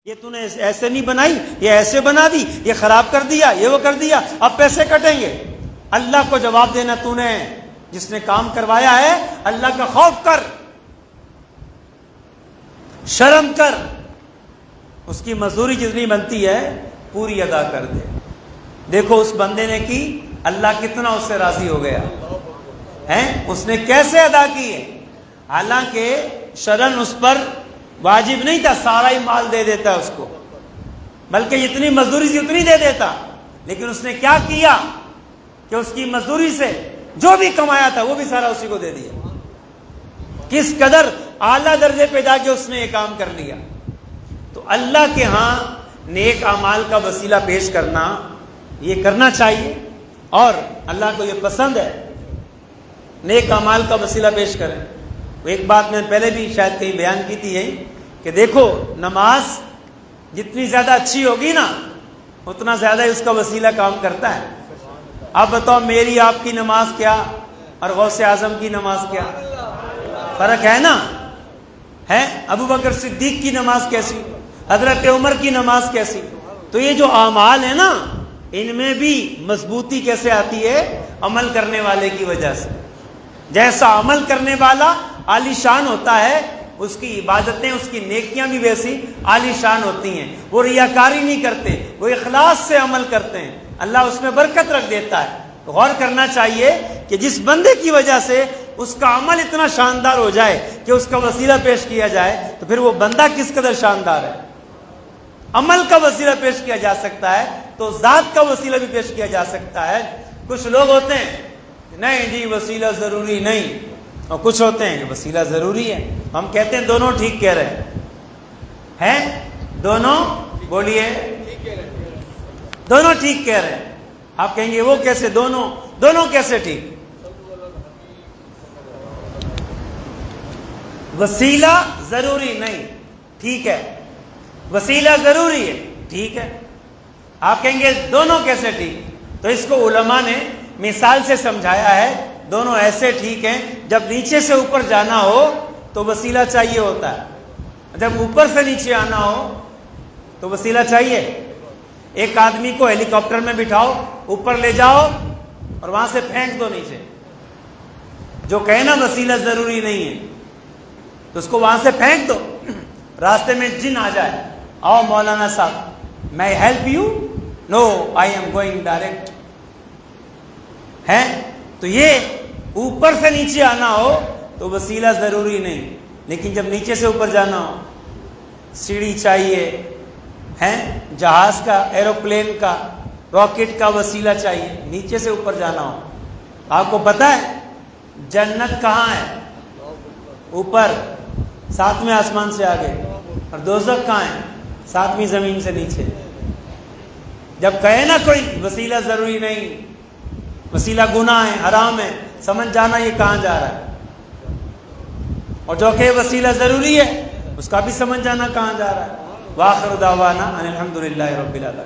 یہ تو نے ایسے نہیں بنائی، یہ ایسے بنا دی، یہ خراب کر دیا، یہ وہ کر دیا، اب پیسے کٹیں گے۔ اللہ کو جواب دینا تو نے جس نے کام کروایا ہے، اللہ کا خوف کر، شرم کر، اس کی مزدوری جتنی بنتی ہے پوری ادا کر دے۔ دیکھو اس بندے نے کی، اللہ کتنا اس سے راضی ہو گیا ہے، اس نے کیسے ادا کی ہے۔ حالانکہ شرن اس پر واجب نہیں تھا، سارا ہی مال دے دیتا اس کو، بلکہ جتنی مزدوری تھی اتنی دے دیتا، لیکن اس نے کیا کیا کہ اس کی مزدوری سے جو بھی کمایا تھا وہ بھی سارا اسی کو دے دیا۔ کس قدر اعلیٰ درجے پہ جا کے اس نے یہ کام کر لیا۔ تو اللہ کے ہاں نیک اعمال کا وسیلہ پیش کرنا، یہ کرنا چاہیے، اور اللہ کو یہ پسند ہے نیک اعمال کا وسیلہ پیش کریں۔ ایک بات میں پہلے بھی شاید کہیں بیان کی تھی یہی کہ دیکھو نماز جتنی زیادہ اچھی ہوگی نا اتنا زیادہ اس کا وسیلہ کام کرتا ہے۔ اب بتاؤ میری آپ کی نماز کیا اور غوث اعظم کی نماز کیا، فرق ہے نا؟ ہے ابو بکر صدیق کی نماز کیسی، حضرت عمر کی نماز کیسی۔ تو یہ جو اعمال ہیں نا ان میں بھی مضبوطی کیسے آتی ہے؟ عمل کرنے والے کی وجہ سے۔ جیسا عمل کرنے والا عالی شان ہوتا ہے، اس کی عبادتیں، اس کی نیکیاں بھی ویسی عالی شان ہوتی ہیں۔ وہ ریاکاری نہیں کرتے، وہ اخلاص سے عمل کرتے ہیں، اللہ اس میں برکت رکھ دیتا ہے۔ تو غور کرنا چاہیے کہ جس بندے کی وجہ سے اس کا عمل اتنا شاندار ہو جائے کہ اس کا وسیلہ پیش کیا جائے تو پھر وہ بندہ کس قدر شاندار ہے۔ عمل کا وسیلہ پیش کیا جا سکتا ہے تو ذات کا وسیلہ بھی پیش کیا جا سکتا ہے۔ کچھ لوگ ہوتے ہیں نہیں جی وسیلہ ضروری نہیں، اور کچھ ہوتے ہیں کہ وسیلہ ضروری ہے۔ ہم کہتے ہیں دونوں ٹھیک کہہ رہے ہیں، دونوں بولیے، دونوں ٹھیک کہہ رہے ہیں۔ آپ کہیں گے وہ کیسے، دونوں کیسے ٹھیک؟ وسیلہ ضروری نہیں، ٹھیک ہے، وسیلہ ضروری ہے، ٹھیک ہے۔ آپ کہیں گے دونوں کیسے ٹھیک؟ تو اس کو علماء نے مثال سے سمجھایا ہے، دونوں ایسے ٹھیک ہیں جب نیچے سے اوپر جانا ہو تو وسیلہ چاہیے ہوتا ہے، جب اوپر سے نیچے آنا ہو تو وسیلہ چاہیے۔ ایک آدمی کو ہیلی کاپٹر میں بٹھاؤ، اوپر لے جاؤ اور وہاں سے پھینک دو نیچے، جو کہے نا وسیلہ ضروری نہیں ہے تو اس کو وہاں سے پھینک دو، راستے میں جن آ جائے، آؤ مولانا صاحب میں help you, no I am going direct, ہے تو یہ اوپر سے نیچے آنا ہو تو وسیلہ ضروری نہیں، لیکن جب نیچے سے اوپر جانا ہو سیڑھی چاہیے، ہے جہاز کا، ایروپلین کا، راکٹ کا وسیلہ چاہیے، نیچے سے اوپر جانا ہو۔ آپ کو پتہ ہے جنت کہاں ہے؟ اوپر، ساتویں آسمان سے آگے، اور دوزخ کہاں ہے؟ ساتویں زمین سے نیچے۔ جب کہے نا کوئی وسیلہ ضروری نہیں، وسیلہ گناہ ہے، حرام ہے، سمجھ جانا یہ کہاں جا رہا ہے، اور جو کہ وسیلہ ضروری ہے اس کا بھی سمجھ جانا کہاں جا رہا ہے۔ وآخر دعوانا ان الحمدللہ رب العالمین۔